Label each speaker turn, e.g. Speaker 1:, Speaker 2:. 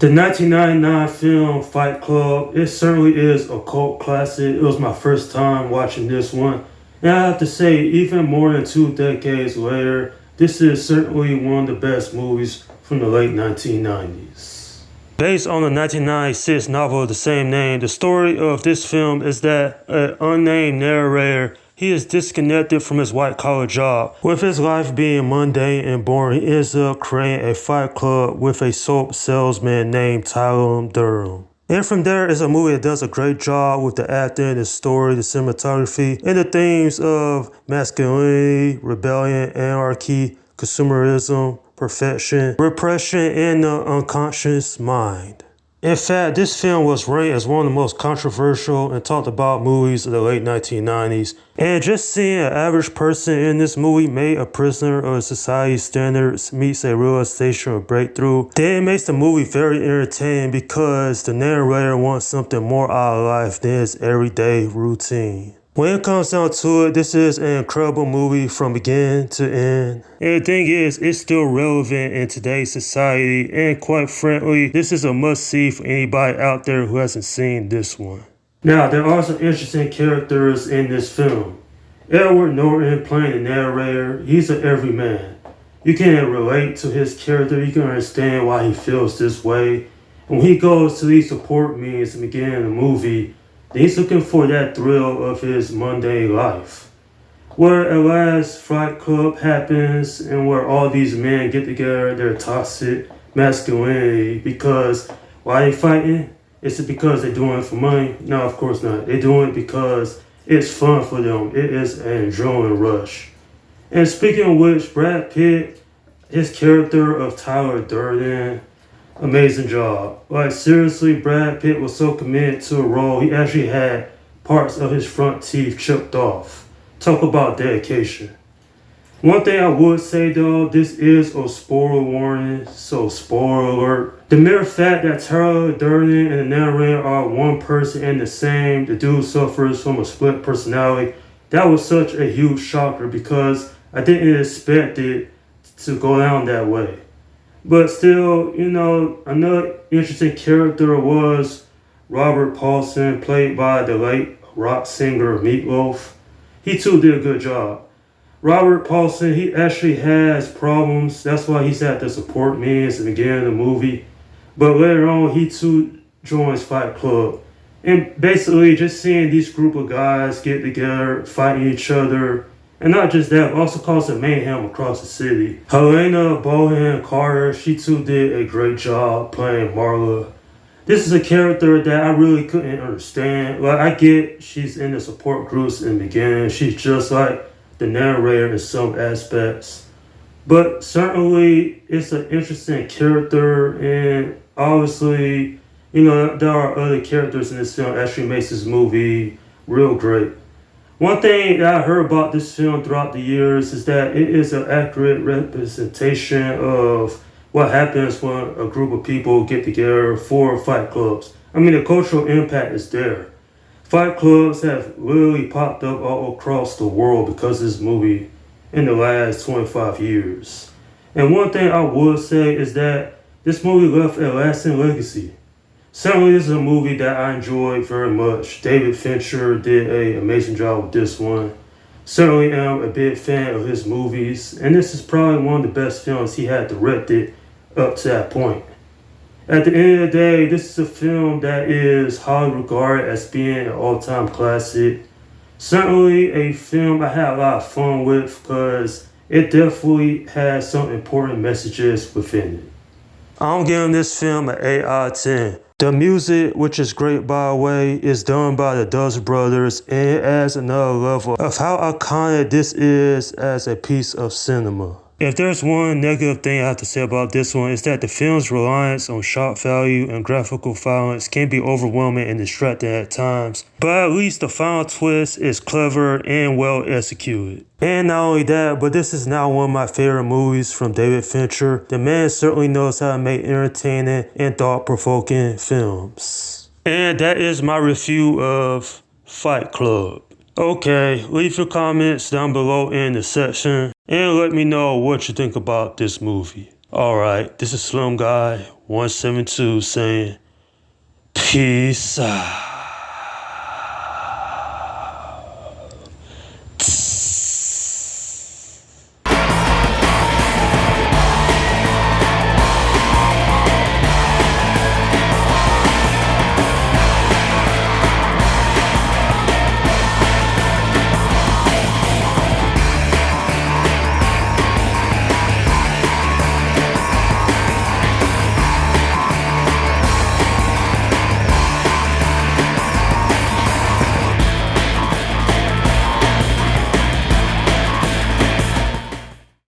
Speaker 1: The 1999 film Fight Club, it certainly is a cult classic. It was my first time watching this one. And I have to say, even more than 2 decades later, this is certainly one of the best movies from the late 1990s. Based on the 1996 novel of the same name, the story of this film is that an unnamed narrator, he is disconnected from his white-collar job. With his life being mundane and boring, he ends up creating a fight club with a soap salesman named Tyler Durham. And from there, it's a movie that does a great job with the acting, the story, the cinematography, and the themes of masculinity, rebellion, anarchy, consumerism, perfection, repression, and the unconscious mind. In fact, this film was ranked as one of the most controversial and talked about movies of the late 1990s. And just seeing an average person in this movie made a prisoner of society's standards meets a realization or breakthrough, then it makes the movie very entertaining because the narrator wants something more out of life than his everyday routine. When it comes down to it, this is an incredible movie from beginning to end. And the thing is, it's still relevant in today's society, and quite frankly, this is a must-see for anybody out there who hasn't seen this one. Now, there are some interesting characters in this film. Edward Norton playing the narrator, he's an everyman. You can relate to his character, you can understand why he feels this way. When he goes to these support meetings in the beginning of the movie, he's looking for that thrill of his mundane life. Where at last Fight Club happens and where all these men get together their toxic masculinity because why they fighting? Is it because they're doing it for money? No, of course not. They're doing it because it's fun for them. It is an adrenaline rush. And speaking of which, Brad Pitt, his character of Tyler Durden, amazing job. Like seriously, Brad Pitt was so committed to a role, he actually had parts of his front teeth chipped off. Talk about dedication. One thing I would say though, this is a spoiler warning, so spoiler alert. The mere fact that Tyler Durden and the narrator are one person and the same, the dude suffers from a split personality, that was such a huge shocker because I didn't expect it to go down that way. But still, another interesting character was Robert Paulson, played by the late rock singer Meatloaf. He too did a good job. Robert Paulson, he actually has problems. That's why he's at the support meetings at the beginning of the movie. But later on, he too joins Fight Club. And basically, just seeing these group of guys get together, fighting each other, and not just that, also causing mayhem across the city. Helena Bonham Carter, she too did a great job playing Marla. This is a character that I really couldn't understand. Like, I get she's in the support groups in the beginning. She's just like the narrator in some aspects. But certainly, it's an interesting character, and obviously, there are other characters in this film that actually makes this movie real great. One thing that I heard about this film throughout the years is that it is an accurate representation of what happens when a group of people get together for fight clubs. I mean, the cultural impact is there. Fight clubs have literally popped up all across the world because of this movie in the last 25 years. And one thing I would say is that this movie left a lasting legacy. Certainly, this is a movie that I enjoyed very much. David Fincher did an amazing job with this one. Certainly am a big fan of his movies, and this is probably one of the best films he had directed up to that point. At the end of the day, this is a film that is highly regarded as being an all-time classic. Certainly a film I had a lot of fun with because it definitely has some important messages within it. I'm giving this film an 8 out of 10. The music, which is great by the way, is done by the Dust Brothers, and it adds another level of how iconic this is as a piece of cinema. If there's one negative thing I have to say about this one, is that the film's reliance on shock value and graphical violence can be overwhelming and distracting at times, but at least the final twist is clever and well executed. And not only that, but this is now one of my favorite movies from David Fincher. The man certainly knows how to make entertaining and thought-provoking films. And that is my review of Fight Club. Okay, leave your comments down below in the section and let me know what you think about this movie. Alright, this is Slim Guy. 172 saying, peace out.